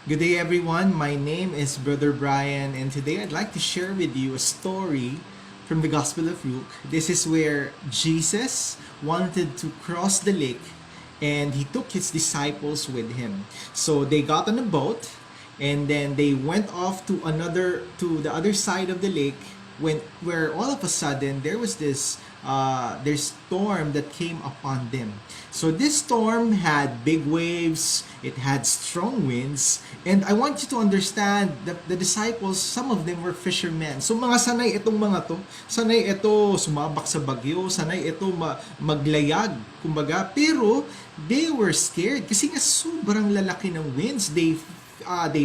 Good day, everyone. My name is Brother Bryan, and today I'd like to share with you a story from the Gospel of Luke. This is where Jesus wanted to cross the lake, and he took his disciples with him. So they got on a boat, and then they went off to the other side of the lake, where all of a sudden there was this storm that came upon them. So this storm had big waves, it had strong winds, and I want you to understand that the disciples, some of them were fishermen. So mga sanay itong mga to, sanay ito sumabak sa bagyo, sanay ito maglayag, kumbaga, pero they were scared kasi nga sobrang lalaki ng winds. They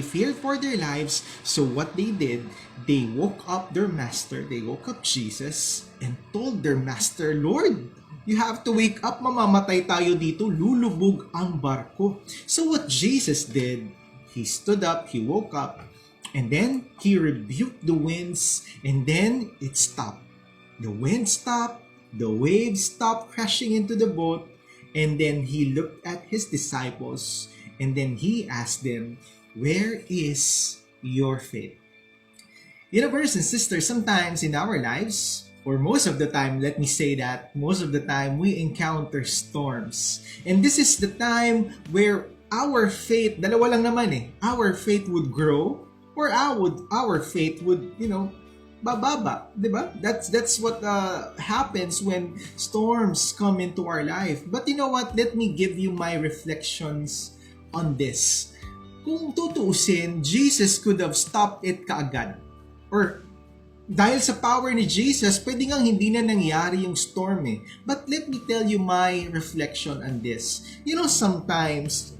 feared for their lives. So what they did, they woke up their master, they woke up Jesus, and told their master, Lord, you have to wake up, mamamatay tayo dito, lulubog ang barko. So what Jesus did, he stood up, he woke up, and then he rebuked the winds, and then it stopped. The wind stopped, the waves stopped crashing into the boat, and then he looked at his disciples, and then he asked them, where is your faith? You know, brothers and sisters, sometimes in our lives, or most of the time, let me say that, most of the time, we encounter storms. And this is the time where our faith, dalawa lang naman our faith would grow, or our faith would, bababa, diba? That's what happens when storms come into our life. But you know what? Let me give you my reflections on this. Kung tutuusin, Jesus could have stopped it kaagad. Or dahil sa power ni Jesus, pwede ngang hindi na nangyari yung storm But let me tell you my reflection on this. You know, sometimes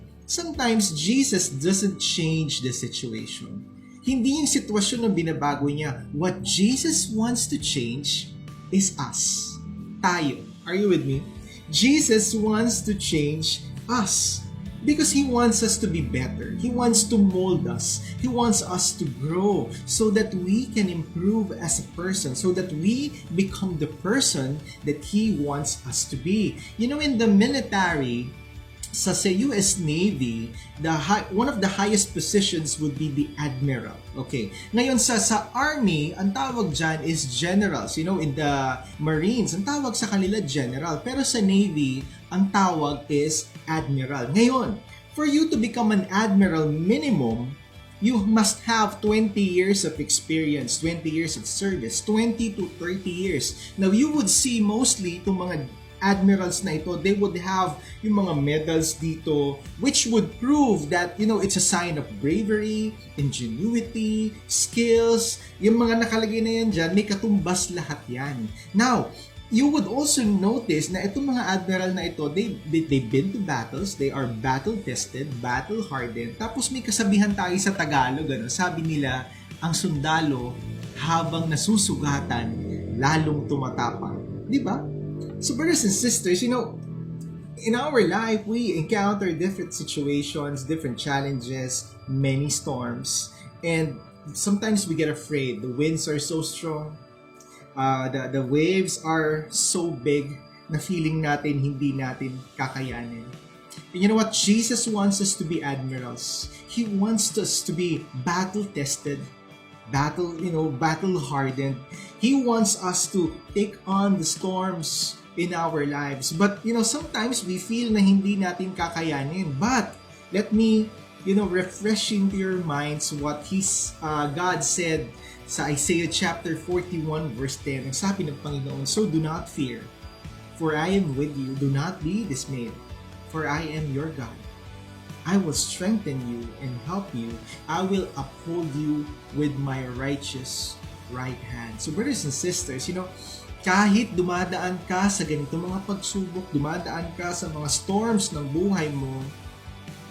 Jesus doesn't change the situation. Hindi yung sitwasyon ang binabago niya. What Jesus wants to change is us. Tayo. Are you with me? Jesus wants to change us. Because He wants us to be better. He wants to mold us. He wants us to grow so that we can improve as a person, so that we become the person that He wants us to be. You know, in the military, sa US Navy, one of the highest positions would be the Admiral. Okay. Ngayon sa Army, ang tawag dyan is generals. You know, in the Marines, ang tawag sa kanila general. Pero sa Navy, ang tawag is Admiral. Ngayon, for you to become an Admiral minimum, you must have 20 years of experience, 20 years of service, 20 to 30 years. Now, you would see mostly itong mga admirals na ito, they would have yung mga medals dito, which would prove that, it's a sign of bravery, ingenuity, skills. Yung mga nakalagay na yan dyan, may katumbas lahat yan. Now, you would also notice na itong mga admiral na ito, they've been to battles, they are battle-tested, battle-hardened. Tapos may kasabihan tayo sa Tagalog, sabi nila, ang sundalo habang nasusugatan, lalong tumatapang. Di ba? So brothers and sisters, in our life, we encounter different situations, different challenges, many storms, and sometimes we get afraid. The winds are so strong, the waves are so big na feeling natin hindi natin kakayanin. And you know what? Jesus wants us to be admirals. He wants us to be battle-tested, battle-hardened. He wants us to take on the storms in our lives. But, sometimes we feel na hindi natin kakayanin. But, let me, refresh into your minds what God said sa Isaiah chapter 41 verse 10. Ang sabi ng Panginoon, so do not fear, for I am with you. Do not be dismayed, for I am your God. I will strengthen you and help you. I will uphold you with my righteous right hand. So brothers and sisters, kahit dumadaan ka sa ganitong mga pagsubok, dumadaan ka sa mga storms ng buhay mo,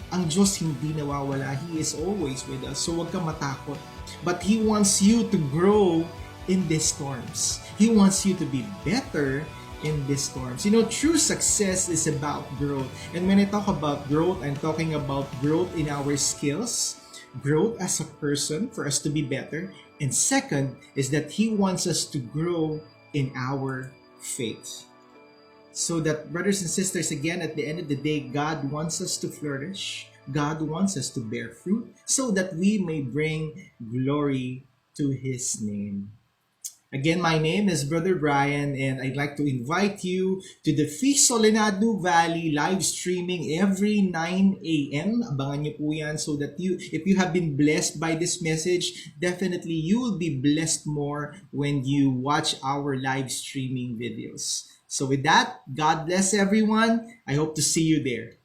ang Diyos hindi nawawala. He is always with us. So huwag kang matakot. But He wants you to grow in these storms. He wants you to be better in these storms. True success is about growth. And when I talk about growth, I'm talking about growth in our skills, growth as a person for us to be better. And second is that He wants us to grow in our faith. So that, brothers and sisters, again, at the end of the day, God wants us to flourish. God wants us to bear fruit so that we may bring glory to His name. Again, my name is Brother Bryan, and I'd like to invite you to the Feast Solenad Nuvali live streaming every 9 a.m. Abangan niyo po yan so that if you have been blessed by this message, definitely you will be blessed more when you watch our live streaming videos. So with that, God bless everyone. I hope to see you there.